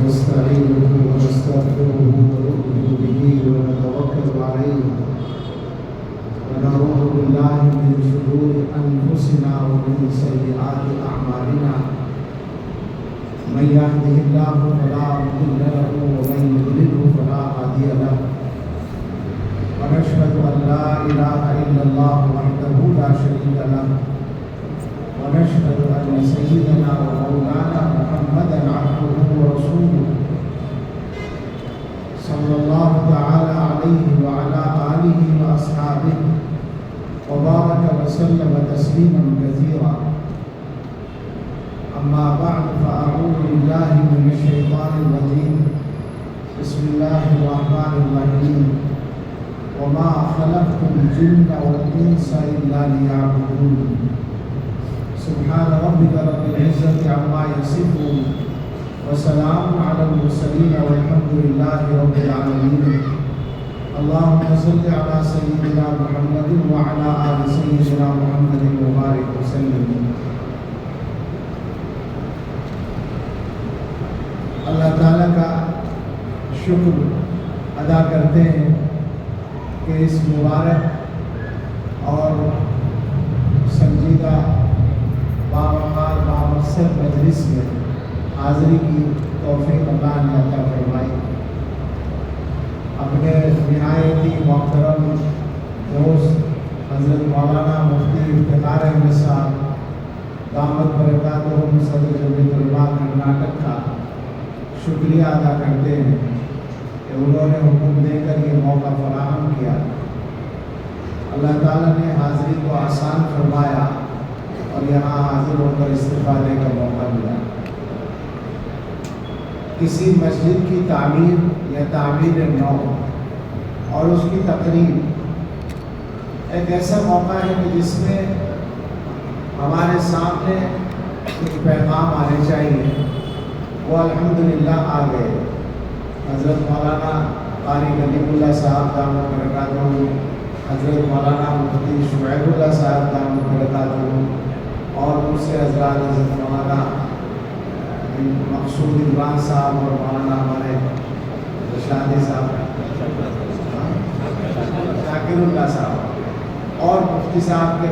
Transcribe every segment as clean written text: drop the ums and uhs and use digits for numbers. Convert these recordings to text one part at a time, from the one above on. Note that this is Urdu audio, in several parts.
ونستعينه ونستغفره ونؤمن به ونتوكل عليه ونعوذ بالله من شرور أنفسنا ومن سيئات أعمالنا من يهده الله فلا مضل له ومن يضلله فلا هادي له ونشهد أن لا إله إلا الله وحده لا شريك له ونشهد أن سيدنا ومولانا محمدا عبده ورسوله صلى الله تعالى عليه وعلى آله وأصحابه وبارك وسلم تسليما كثيرا. أما بعد فأعوذ بالله من الشيطان الرجيم. بسم الله الرحمن الرحيم. وما خلقت الجن والإنس إلا ليعبدون. سبحان ربك رب العزة عما يصفون وسلام على المرسلين والحمد لله رب العالمين. اللهم صل على سيدنا محمد وعلى آل سيدنا محمد وبارك وسلم. اللہ تعالیٰ کا شکر ادا کرتے ہیں کہ اس مبارک اور سنجیدہ باوقار بامقصد مجلس میں حاضری کی توفیق اللہ نے عطا فرمائی. اپنے نہایت ہی محترم دوست حضرت مولانا مفتی افتخار احمد صاحب دامت برکاتہم صدر جمعیت علماء کرناٹک کا شکریہ ادا کرتے ہیں کہ انہوں نے حکم دے کر یہ موقع فراہم کیا. اللہ تعالیٰ نے حاضری کو آسان فرمایا اور یہاں حاضر ہو کر استفادے کا موقع ملا. کسی مسجد کی تعمیر یا تعمیر نو اور اس کی تقریب ایک ایسا موقع ہے کہ جس میں ہمارے سامنے کچھ پیغام آنے چاہیے. وہ الحمدللہ آ گئے. حضرت مولانا قاری غنیم اللہ صاحب دامت برکاتہم، حضرت مولانا مفتی شعیب اللہ صاحب دامت برکاتہم اور دوسرے حضرات حضرت مولانا مقصود عمران صاحب اور مولانا ہمارے شادی صاحب شاکر اللہ صاحب اور مفتی صاحب کے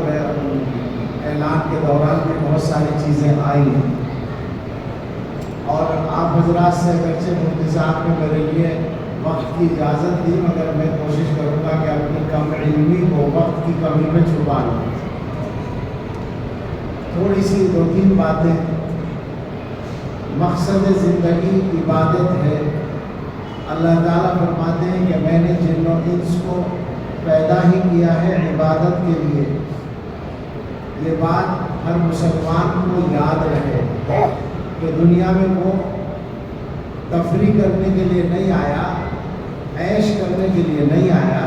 اعلان کے دوران میں بہت ساری چیزیں آئی ہیں. اور آپ حضرات سے اگرچہ مفتی صاحب نے میرے لیے وقت کی اجازت دی مگر میں کوشش کروں گا کہ اپنی کم علمی کو وقت کی کمی میں چھپا لوں. تھوڑی سی دو تین باتیں. مقصد زندگی عبادت ہے. اللہ تعالیٰ فرماتے ہیں کہ میں نے جن و انس کو پیدا ہی کیا ہے عبادت کے لیے. یہ بات ہر مسلمان کو یاد رہے کہ دنیا میں وہ تفریح کرنے کے لیے نہیں آیا، عیش کرنے کے لیے نہیں آیا،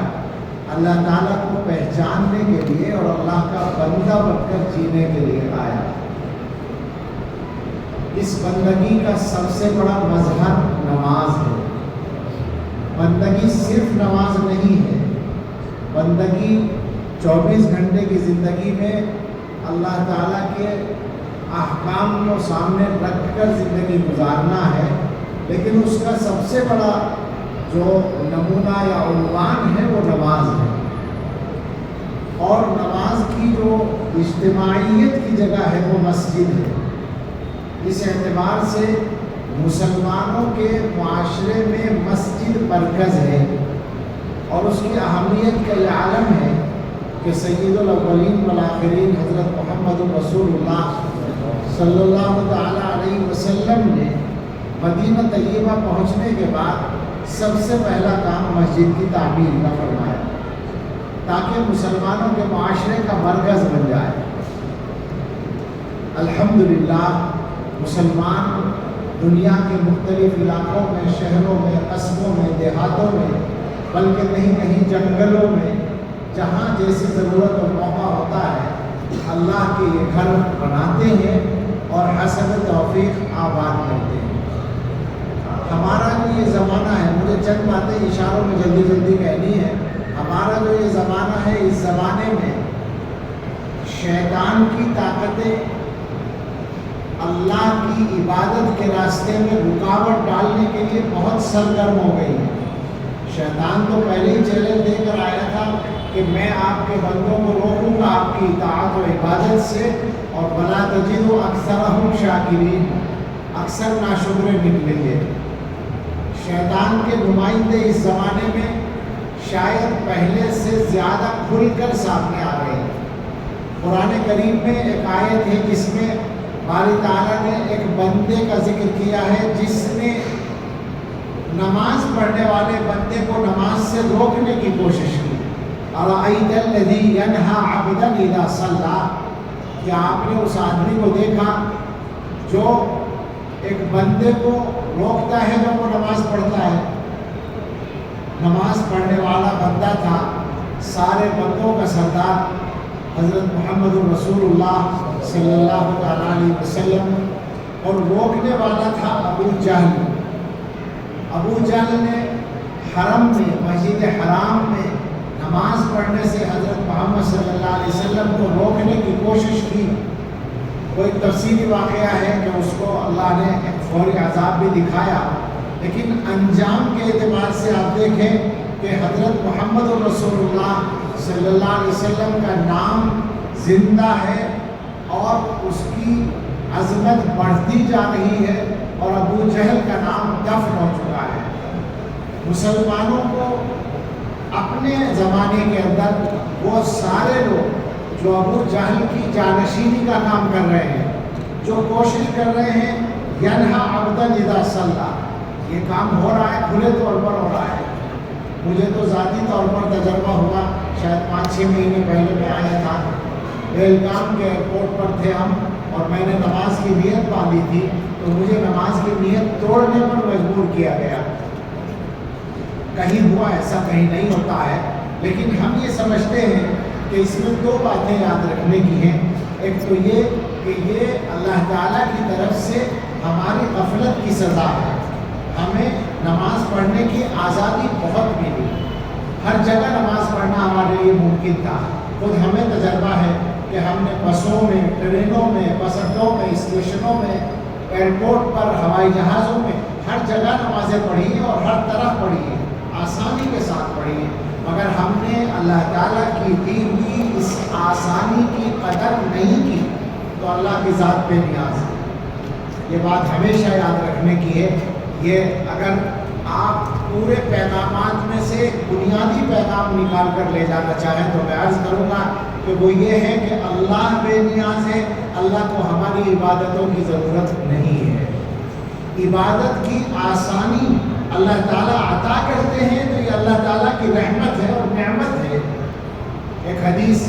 اللہ تعالیٰ کو پہچاننے کے لیے اور اللہ کا بندہ بن کر جینے کے لیے آیا. اس بندگی کا سب سے بڑا مظہر نماز ہے. بندگی صرف نماز نہیں ہے. بندگی 24 گھنٹے کی زندگی میں اللہ تعالیٰ کے احکام کو سامنے رکھ کر زندگی گزارنا ہے. لیکن اس کا سب سے بڑا جو نمونہ یا عنوان ہے وہ نماز ہے. اور نماز کی جو اجتماعیت کی جگہ ہے وہ مسجد ہے. اس اعتبار سے مسلمانوں کے معاشرے میں مسجد مرکز ہے اور اس کی اہمیت کا یہ عالم ہے کہ سید الاولین والآخرین حضرت محمد رسول اللہ صلی اللہ تعالیٰ علیہ وسلم نے مدینہ طیبہ پہنچنے کے بعد سب سے پہلا کام مسجد کی تعمیر کا فرمایا تاکہ مسلمانوں کے معاشرے کا مرکز بن جائے. الحمدللہ مسلمان دنیا کے مختلف علاقوں میں، شہروں میں، قصبوں میں، دیہاتوں میں، بلکہ کہیں کہیں جنگلوں میں، جہاں جیسی ضرورت اور موقع ہوتا ہے اللہ کے یہ گھر بناتے ہیں اور حسب توفیق آباد کرتے ہیں. ہمارا جو یہ زمانہ ہے، مجھے چند باتیں اشاروں میں جلدی جلدی کہنی ہے. ہمارا جو یہ زمانہ ہے، اس زمانے میں شیطان کی طاقتیں اللہ کی عبادت کے راستے میں رکاوٹ ڈالنے کے لیے بہت سرگرم ہو گئی ہے۔ شیطان تو پہلے ہی چیلنج دے کر آیا تھا کہ میں آپ کے بندوں کو روکوں گا آپ کی اطاعت و عبادت سے، اور وَلَا تَجِدُ أَكْثَرَهُمْ شَاكِرِينَ، اکثر ناشکرے نکلیں گے۔ شیطان کے نمائندے اس زمانے میں شاید پہلے سے زیادہ کھل کر سامنے آ رہے ہیں۔ قرآن کریم میں ایک آیت ہے جس میں باری تعالیٰ نے ایک بندے کا ذکر کیا ہے جس نے نماز پڑھنے والے بندے کو نماز سے روکنے کی کوشش کی۔ أَرَأَيْتَ الَّذِي يَنْهَى عَبْدًا إِذَا صَلَّىٰ، کیا آپ نے اس آدمی کو دیکھا جو ایک بندے کو روکتا ہے جب وہ نماز پڑھتا ہے؟ نماز پڑھنے والا بندہ تھا، سارے بندوں کا سردار حضرت محمد رسول اللہ صلی اللہ علیہ وسلم، اور روکنے والا تھا ابو جہل۔ ابو جہل نے حرم میں، مسجد حرام میں نماز پڑھنے سے حضرت محمد صلی اللہ علیہ وسلم کو روکنے کی کوشش کی۔ وہ ایک تفصیلی واقعہ ہے کہ اس کو اللہ نے ایک فوری عذاب بھی دکھایا، لیکن انجام کے اعتبار سے آپ دیکھیں کہ حضرت محمد رسول اللہ صلی اللہ علیہ وسلم کا نام زندہ ہے اور اس کی عظمت بڑھتی جا رہی ہے، اور ابو جہل کا نام دفن ہو چکا ہے۔ مسلمانوں کو اپنے زمانے کے اندر وہ سارے لوگ جو ابو جہل کی جانشینی کا کام کر رہے ہیں، جو کوشش کر رہے ہیں ینہا عبدًا اذا صلی، یہ کام ہو رہا ہے، کھلے طور پر ہو رہا ہے۔ مجھے تو ذاتی طور پر تجربہ ہوا، شاید 5-6 مہینے پہلے میں آیا تھا، بیلگام کے ایئرپورٹ پر تھے ہم، اور میں نے نماز کی نیت باندھی تھی، تو مجھے نماز کی نیت توڑنے پر مجبور کیا گیا۔ کہیں ہوا ایسا، کہیں نہیں ہوتا ہے، لیکن ہم یہ سمجھتے ہیں کہ اس میں 2 باتیں یاد رکھنے کی ہیں۔ ایک تو یہ کہ یہ اللہ تعالیٰ کی طرف سے ہماری غفلت کی سزا ہے۔ ہمیں نماز پڑھنے کی آزادی بہت ملی، ہر جگہ نماز پڑھنا ہمارے لیے ممکن تھا۔ خود ہمیں تجربہ ہے کہ ہم نے بسوں میں، ٹرینوں میں، بس اڈوں میں، اسٹیشنوں میں، ایئرپورٹ پر، ہوائی جہازوں میں، ہر جگہ نمازیں پڑھی ہیں اور ہر طرف پڑھی ہیں، آسانی کے ساتھ پڑھی ہیں، مگر ہم نے اللہ تعالیٰ کی دی ہوئی اس آسانی کی قدر نہیں کی، تو اللہ کی ذات بے نیاز ہے۔ یہ بات ہمیشہ یاد رکھنے کی ہے۔ یہ اگر آپ پورے پیغامات میں سے ایک بنیادی پیغام نکال کر لے جانا چاہیں تو میں عرض کروں گا کہ وہ یہ ہے کہ اللہ بے نیاز ہے، اللہ کو ہماری عبادتوں کی ضرورت نہیں ہے۔ عبادت کی آسانی اللہ تعالیٰ عطا کرتے ہیں تو یہ اللہ تعالیٰ کی رحمت ہے اور نعمت ہے۔ ایک حدیث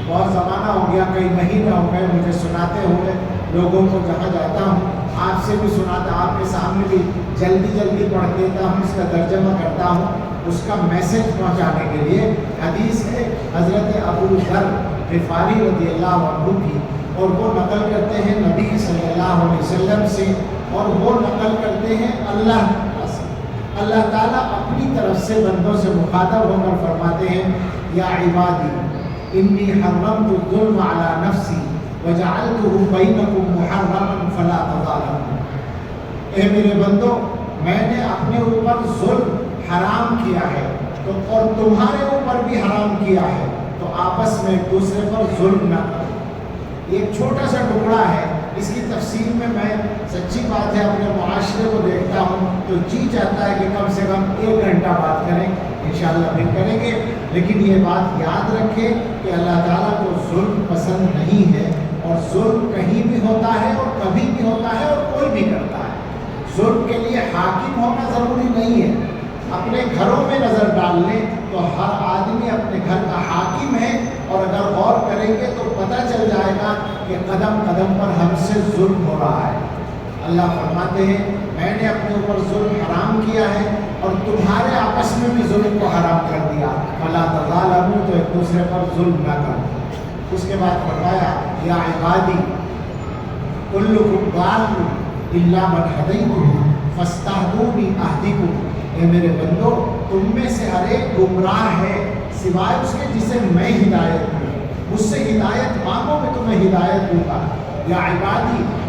بہت زمانہ ہو گیا، کئی مہینے ہو گئے مجھے سناتے ہوئے، لوگوں کو جہاں جاتا ہوں آپ سے بھی سناتا، آپ کے سامنے بھی جلدی پڑھ دیتا ہوں، اس کا ترجمہ کرتا ہوں اس کا میسج پہنچانے کے لیے۔ حدیث ہے حضرت ابو ذر غفاری رضی اللہ عنہ کی، اور وہ نقل کرتے ہیں نبی صلی اللہ علیہ وسلم سے، اور وہ نقل کرتے ہیں اللہ سے۔ اللہ تعالیٰ اپنی طرف سے بندوں سے مخاطب ہو کر فرماتے ہیں، یا عبادی انی حرمت الظلم علی نفسی وجعلته بینکم محرما فلا تظالموا۔ اے میرے بندو، میں نے اپنے اوپر ظلم حرام کیا ہے تو اور تمہارے اوپر بھی حرام کیا ہے، تو آپس میں ایک دوسرے پر ظلم نہ کرو۔ یہ ایک چھوٹا سا ٹکڑا ہے، اس کی تفصیل میں سچی بات ہے اپنے معاشرے کو دیکھتا ہوں تو جی چاہتا ہے کہ کم سے کم 1 گھنٹہ بات کریں، انشاءاللہ پھر کریں گے، لیکن یہ بات یاد رکھیں کہ اللہ تعالیٰ کو ظلم پسند نہیں ہے، اور ظلم کہیں بھی ہوتا ہے اور کبھی بھی ہوتا ہے اور کوئی بھی کرتا ہے۔ ظلم کے لیے حاکم ہونا ضروری نہیں ہے، اپنے گھروں میں نظر ڈال لیں تو ہر آدمی اپنے گھر کا حاکم ہے، اور اگر غور کریں گے تو پتہ چل جائے گا کہ قدم قدم پر ہم سے ظلم ہو رہا ہے۔ اللہ فرماتے ہیں میں نے اپنے اوپر ظلم حرام کیا ہے اور تمہارے آپس میں بھی ظلم کو حرام کر دیا، فلا تظالموا، تو ایک دوسرے پر ظلم نہ کرو۔ اس کے بعد فرمایا یا عبادی کلکم ضال الا من ہدیتہ فاستہدونی اہدکم۔ اے میرے بندو، تم میں سے ہر ایک گمراہ ہے سوائے اس کے جسے میں ہدایت دوں، مجھ سے ہدایت مانگو میں تمہیں ہدایت دوں گا۔ یا عبادی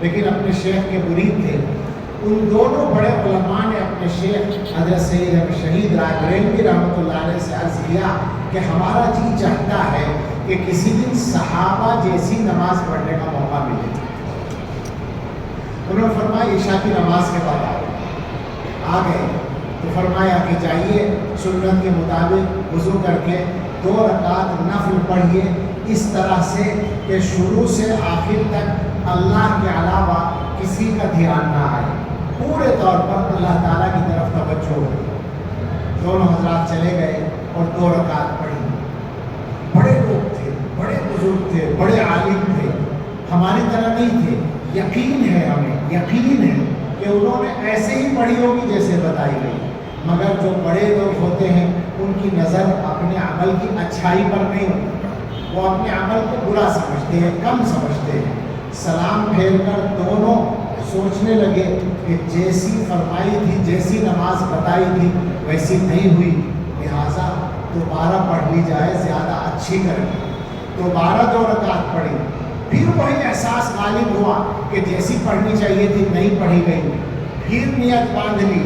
لیکن اپنے شیخ کے مرید تھے. ان دونوں بڑے علماء نے اپنے شیخ حضرت سید احمد شہید رائے بریلوی رحمۃ اللہ علیہ سے عرض کیا کہ ہمارا جی چاہتا ہے کہ کسی دن صحابہ جیسی نماز پڑھنے کا موقع ملے. انہوں نے فرمایا عشاء کی نماز کے بعد آ گئے تو فرمایا کہ جائیے سنت کے مطابق وضو کر کے 2 رکعت نفل پڑھیے اس طرح سے کہ شروع سے آخر تک اللہ کے علاوہ کسی کا دھیان نہ آئے, پورے طور پر اللہ تعالیٰ کی طرف توجہ ہو. دونوں حضرات چلے گئے اور 2 رکعت پڑھی. بڑے لوگ تھے, بڑے بزرگ تھے, بڑے عالم تھے, ہماری طرح نہیں تھے. یقین ہے, ہمیں یقین ہے کہ انہوں نے ایسے ہی پڑھی ہوگی جیسے بتائی گئی, مگر جو بڑے لوگ ہوتے ہیں ان کی نظر اپنے عمل کی اچھائی پر نہیں ہوتی, وہ اپنے عمل کو برا سمجھتے ہیں, کم سمجھتے ہیں. سلام پھیر کر دونوں سوچنے لگے کہ جیسی فرمائی تھی, جیسی نماز بتائی تھی ویسی نہیں ہوئی, لہٰذا دوبارہ پڑھ لی جائے, زیادہ اچھی کریں. دوبارہ 2 رکعت پڑھی. پھر وہی احساس غالب ہوا کہ جیسی پڑھنی چاہیے تھی نہیں پڑھی گئی. پھر نیت باندھ لی.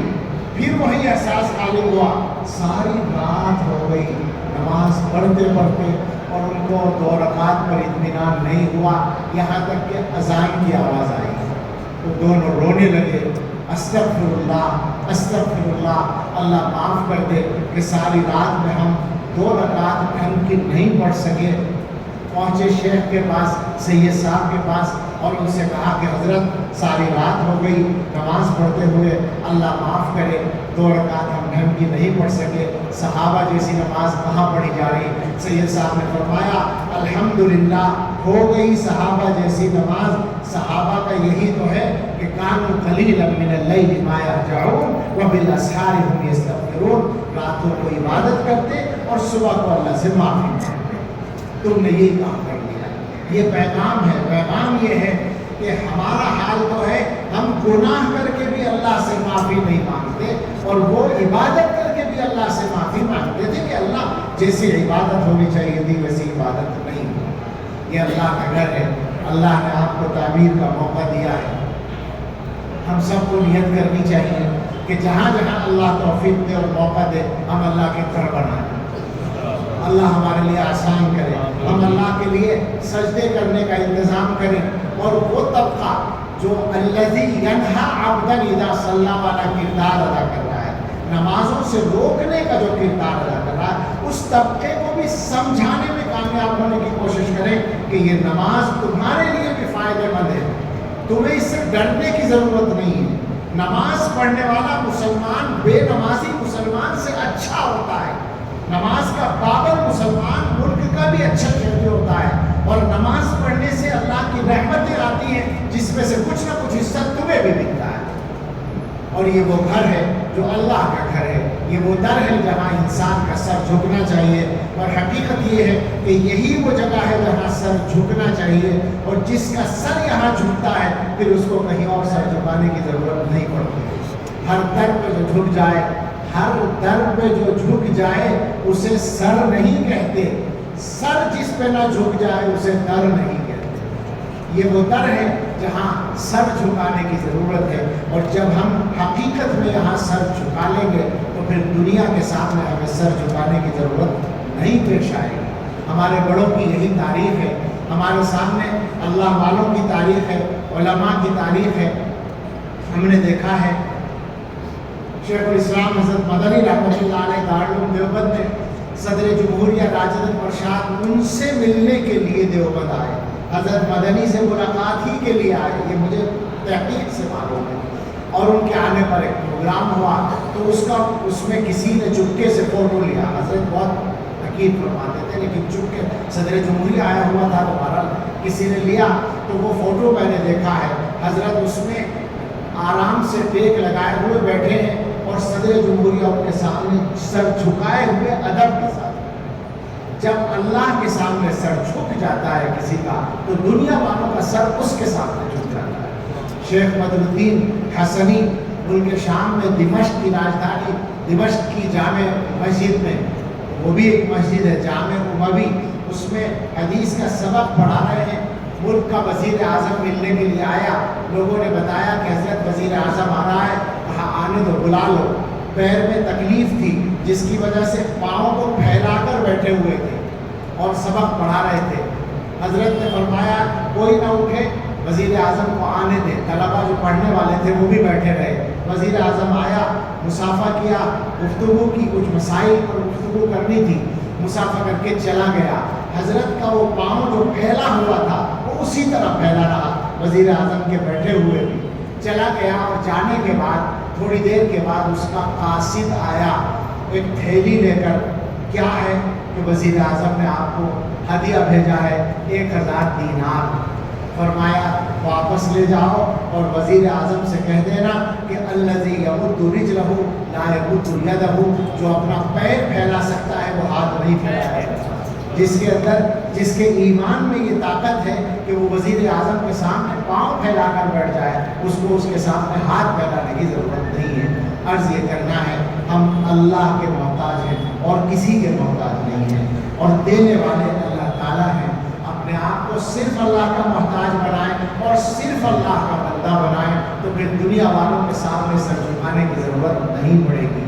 پھر وہی احساس غالب ہوا. ساری رات ہو گئی نماز پڑھتے پڑھتے اور ان کو 2 رکعت پر اطمینان نہیں ہوا, یہاں تک کہ اذان کی آواز آئی. تو دونوں رونے لگے, استغفر اللہ استغفر اللہ, اللہ معاف کر دے کہ ساری رات میں ہم 2 رکعت ڈھنگ کی نہیں پڑھ سکے. پہنچے شیخ کے پاس, سید صاحب کے پاس, اور ان سے کہا کہ حضرت ساری رات ہو گئی نماز پڑھتے ہوئے, اللہ معاف کرے 2 رکعت ہم ڈھنگ کی نہیں پڑھ سکے, صحابہ جیسی نماز کہاں پڑھی جا رہی. سید صاحب نے فرمایا الحمدللہ ہو گئی صحابہ جیسی نماز. صحابہ کا یہی تو ہے کہ کانوا قلیلا من اللیل ما یہجعون وبالاسحار هم یستغفرون, راتوں کو عبادت کرتے اور صبح کو اللہ سے معافی مانگتے. تم نے یہی کام کر لیا. یہ پیغام ہے. پیغام یہ ہے کہ ہمارا حال تو ہے ہم گناہ کر کے بھی اللہ سے معافی نہیں مانگتے, اور وہ عبادت کر کے بھی اللہ سے معافی مانگتے تھے کہ اللہ جیسی عبادت ہونی چاہیے تھی ویسی عبادت نہیں. یہ اللہ کا گھر ہے, اللہ نے آپ کو تعمیر کا موقع دیا ہے. ہم سب کو نیت کرنی چاہیے کہ جہاں جہاں اللہ توفیق دے اور موقع دے ہم اللہ کے گھر بنائیں. اللہ ہمارے لیے آسان کرے, ہم اللہ کے لیے سجدے کرنے کا انتظام کریں, اور وہ طبقہ جو الذی ینہا عبدا اذا صلی والا کردار ادا کر رہا ہے, نمازوں سے روکنے کا جو کردار ادا کر رہا ہے, اس طبقے کو بھی سمجھانے میں کامیاب ہونے کی کوشش کریں کہ یہ نماز تمہارے لیے بھی فائدہ مند ہے, تمہیں اس سے ڈرنے کی ضرورت نہیں ہے. نماز پڑھنے والا مسلمان بے نمازی مسلمان سے اچھا ہوتا ہے. نماز کا پابند مسلمان ملک کا بھی اچھا شہری ہوتا ہے, اور نماز پڑھنے سے اللہ کی رحمتیں آتی ہیں جس میں سے کچھ نہ کچھ حصہ تمہیں بھی ملتا ہے. اور یہ وہ گھر ہے جو اللہ کا گھر ہے, یہ وہ در ہے جہاں انسان کا سر جھکنا چاہیے, اور حقیقت یہ ہے کہ یہی وہ جگہ ہے جہاں سر جھکنا چاہیے, اور جس کا سر یہاں جھکتا ہے پھر اس کو کہیں اور سر جھکانے کی ضرورت نہیں پڑتی. ہر در پہ جو جھک جائے, ہر در پہ جو جھک جائے اسے سر نہیں کہتے, سر جس پہ نہ جھک جائے اسے در نہیں کہتے. یہ وہ در ہے جہاں سر جھکانے کی ضرورت ہے, اور جب ہم حقیقت میں یہاں سر جھکا لیں گے تو پھر دنیا کے سامنے ہمیں سر جھکانے کی ضرورت نہیں پیش آئے گی. ہمارے بڑوں کی یہی تاریخ ہے, ہمارے سامنے اللہ والوں کی تاریخ ہے, علماء کی تاریخ ہے. ہم نے دیکھا ہے شیخ الاسلام حضرت مدنی رحمۃ اللہ علیہ دارالعلوم دیوبند میں صدر جمہوریہ راجندر پرساد ان سے ملنے کے لیے دیوبند آئے, حضرت مدنی سے ملاقات ہی کے لیے آئے, یہ مجھے تحقیق سے معلوم ہے. اور ان کے آنے پر ایک پروگرام ہوا تو اس میں کسی نے چپکے سے فوٹو لیا. حضرت بہت حقیق فرماتے تھے, لیکن چپکے صدر جمہوریہ آیا ہوا تھا تو بہرحال کسی نے لیا, تو وہ فوٹو میں نے دیکھا ہے. حضرت اس میں آرام سے ٹیک لگائے ہوئے بیٹھے ہیں, اور صدر جمہوریہ ان کے سامنے سر جھکائے ہوئے ادب کے ساتھ. جب اللہ کے سامنے سر جھک جاتا ہے کسی کا تو دنیا والوں کا سر اس کے سامنے جھک جاتا ہے. شیخ بدر الدین حسنی ان کے شام میں دمشق کی راجدھانی دمشق کی جامع مسجد میں, وہ بھی ایک مسجد ہے جامع اموی, اس میں حدیث کا سبق پڑھا رہے ہیں. ملک کا وزیر اعظم ملنے کے لیے آیا. لوگوں نے بتایا کہ حضرت وزیر اعظم آ رہا ہے. کہا آنے دو, بلا لو. پیر میں تکلیف تھی جس کی وجہ سے پاؤں کو پھیلا کر بیٹھے ہوئے تھے اور سبق پڑھا رہے تھے. حضرت نے فرمایا کوئی نہ اٹھے, وزیر اعظم کو آنے دے. طلبا جو پڑھنے والے تھے وہ بھی بیٹھے رہے. وزیر اعظم آیا, مصافحہ کیا, گفتگو کی, کچھ مسائل پر گفتگو کرنی تھی, مصافحہ کر کے چلا گیا. حضرت کا وہ پاؤں جو پھیلا ہوا تھا وہ اسی طرح پھیلا رہا, وزیر اعظم کے بیٹھے ہوئے بھی. چلا گیا اور جانے کے بعد تھوڑی دیر کے بعد اس کا قاصد آیا ایک تھیلی لے کر. کیا ہے کہ وزیر اعظم نے آپ کو ہدیہ بھیجا ہے 1000 دینار. فرمایا واپس لے جاؤ اور وزیر اعظم سے کہہ دینا کہ الذی یمد رجلہ لا یمد یدہ, جو اپنا پیر پھیلا سکتا ہے وہ ہاتھ نہیں پھیلا سکتا. جس کے اندر, جس کے ایمان میں یہ طاقت ہے کہ وہ وزیر اعظم کے سامنے پاؤں پھیلا کر بیٹھ جائے, اس کو اس کے سامنے ہاتھ پھیلانے کی ضرورت نہیں ہے. عرض یہ کرنا ہے ہم اللہ کے محتاج ہیں اور کسی کے محتاج نہیں ہیں, اور دینے والے اللہ تعالیٰ ہیں. اپنے آپ کو صرف اللہ کا محتاج بنائیں اور صرف اللہ کا بندہ بنائیں تو پھر دنیا والوں کے سامنے سر جھکانے کی ضرورت نہیں پڑے گی.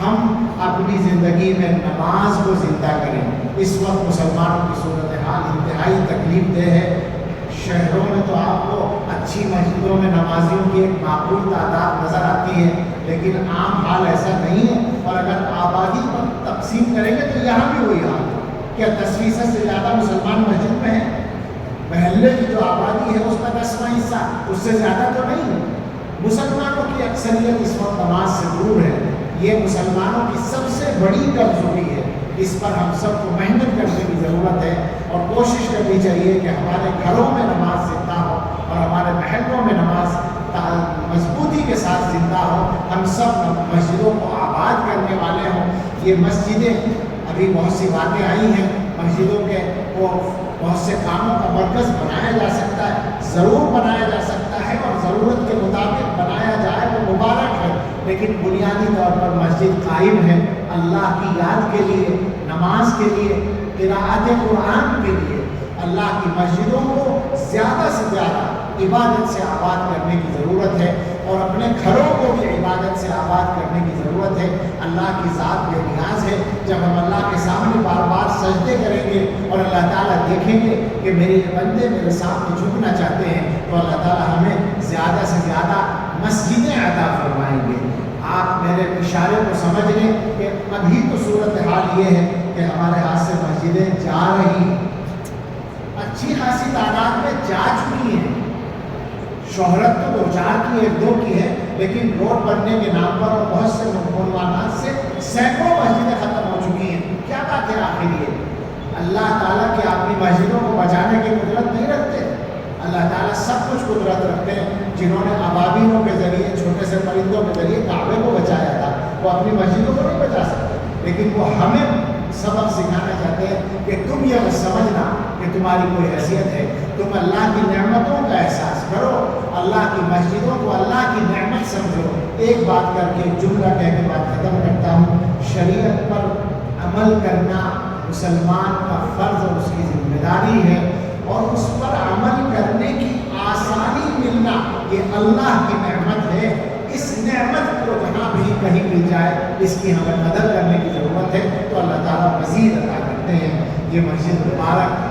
ہم اپنی زندگی میں نماز کو زندہ کریں. اس وقت مسلمانوں کی صورتحال انتہائی تکلیف دہ ہے. شہروں میں تو آپ کو اچھی مسجدوں میں نمازیوں کی ایک معقول تعداد نظر آتی ہے, لیکن عام حال ایسا نہیں ہے. اور اگر آبادی پر تقسیم کریں گے تو یہاں بھی وہی حال ہے. کیا 10% سے زیادہ مسلمان مسجد میں ہیں؟ محلے کی جو آبادی ہے اس کا 10واں حصہ, اس سے زیادہ تو نہیں ہے. مسلمانوں کی اکثریت اس وقت نماز سے دور ہے. یہ مسلمانوں کی سب سے بڑی کمزوری ہے. اس پر ہم سب کو محنت کرنے کی ضرورت ہے اور کوشش کرنی چاہیے کہ ہمارے گھروں میں نماز زندہ ہو اور ہمارے محلوں میں نماز مضبوطی کے ساتھ زندہ ہو. ہم سب مسجدوں کو آباد کرنے والے ہوں. یہ مسجدیں ابھی بہت سی باتیں آئی ہیں, مسجدوں کے وہ بہت سے کاموں کا مرکز بنایا جا سکتا ہے, ضرور بنایا جا سکتا ہے اور ضرورت کے مطابق بنایا جائے وہ مبارک ہے. لیکن بنیادی طور پر مسجد قائم ہے اللہ کی یاد کے لیے, نماز کے لیے, قراءت قرآن کے لیے. اللہ کی مسجدوں کو زیادہ سے زیادہ عبادت سے آباد کرنے کی ضرورت ہے اور اپنے گھروں کو بھی عبادت سے آباد کرنے کی ضرورت ہے. اللہ کی ذات بے نیاز ہے. جب ہم اللہ کے سامنے بار بار سجدے کریں گے اور اللہ تعالیٰ دیکھیں گے کہ میرے بندے میرے سامنے جھکنا چاہتے ہیں تو اللہ تعالیٰ ہمیں زیادہ سے زیادہ مسجدیں عطا فرمائیں گے. آپ میرے اشارے کو سمجھ لیں کہ ابھی تو صورتحال یہ ہے کہ ہمارے ہاتھ سے مسجدیں جا رہی ہیں, اچھی خاصی تعداد میں جا چکی ہیں. شہرت تو 2-4 کی 1-2 کی ہے, لیکن روڈ بننے کے نام پر اور بہت سے عنوانات سے سینکڑوں مسجدیں ختم ہو چکی ہیں. کیا بات ہے آخر یہ؟ اللہ تعالیٰ کی اپنی مسجدوں کو بچانے کی قدرت نہیں رکھتے؟ اللہ تعالیٰ سب کچھ قدرت رکھتے ہیں. جنہوں نے ابابیلوں کے ذریعے, چھوٹے سے پرندوں کے ذریعے کعبے کو بچایا تھا, وہ اپنی مسجدوں کو نہیں بچا سکتے. لیکن وہ ہمیں سبق سکھانا چاہتے ہیں کہ تم یہ سمجھنا کہ تمہاری کوئی حیثیت ہے, تم اللہ کی نعمتوں کا احساس کرو, اللہ کی مسجدوں کو اللہ کی نعمت سمجھو. ایک بات کر کے جملہ کہہ کے بات ختم کرتا ہوں. شریعت پر عمل کرنا مسلمان کا فرض اور اس کی ذمہ داری ہے, اور اس پر عمل کرنے کی آسانی ملنا یہ اللہ کی نعمت ہے. اس نعمت کو جہاں بھی کہیں مل جائے اس کی ہمیں قدر کرنے کی ضرورت ہے تو اللہ تعالیٰ مزید عطا کرتے ہیں. یہ مسجد مبارک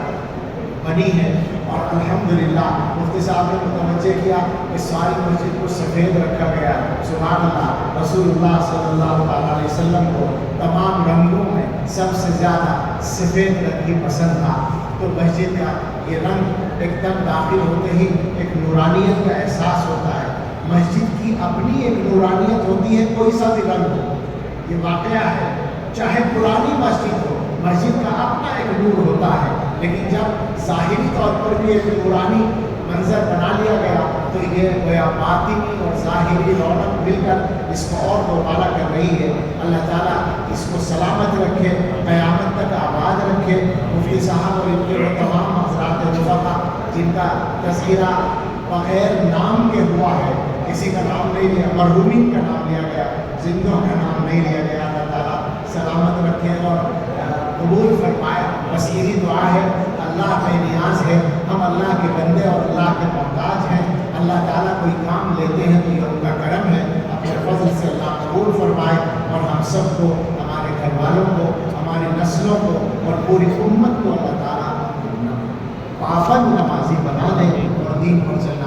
بنی ہے اور الحمدللہ مفتی صاحب نے متوجہ کیا کہ ساری مسجد کو سفید رکھا گیا. سبحان اللہ. رسول اللہ صلی اللہ علیہ وسلم کو تمام رنگوں میں سب سے زیادہ سفید رنگ ہی پسند تھا. تو مسجد کا یہ رنگ ایک دم داخل ہوتے ہی ایک نورانیت کا احساس ہوتا ہے. مسجد کی اپنی ایک نورانیت ہوتی ہے, کوئی سا بھی رنگ ہو. یہ واقعہ ہے, چاہے پرانی مسجد ہو, مسجد کا اپنا ایک نور ہوتا ہے. لیکن جب ظاہری طور پر بھی ایک نورانی منظر بنا لیا گیا تو یہ گویا باطنی اور ظاہری رونق مل کر اس کو اور دوبارہ کر رہی ہے. اللہ تعالیٰ اس کو سلامت رکھے, قیامت تک آباد رکھے. مفتی صاحب اور ان کے وہ تمام حضرات رفقا جن کا تذکرہ بغیر نام کے ہوا ہے, کسی کا نام نہیں لیا, مرحومین کا نام لیا گیا, زندوں کا نام نہیں لیا گیا. اللہ تعالیٰ سلامت رکھے اور قبول فرمائے. بس یہی دعا ہے. اللہ بے نیاز ہے, ہم اللہ کے بندے اور اللہ کے محتاج ہیں. اللہ تعالیٰ کوئی کام لیتے ہیں تو یہ ان کا کرم ہے. اپنے فضل سے اللہ قبول فرمائے اور ہم سب کو, ہمارے گھر والوں کو, ہماری نسلوں کو اور پوری امت کو اللہ تعالیٰ پابند نمازی بنا دے اور دین پر چلنا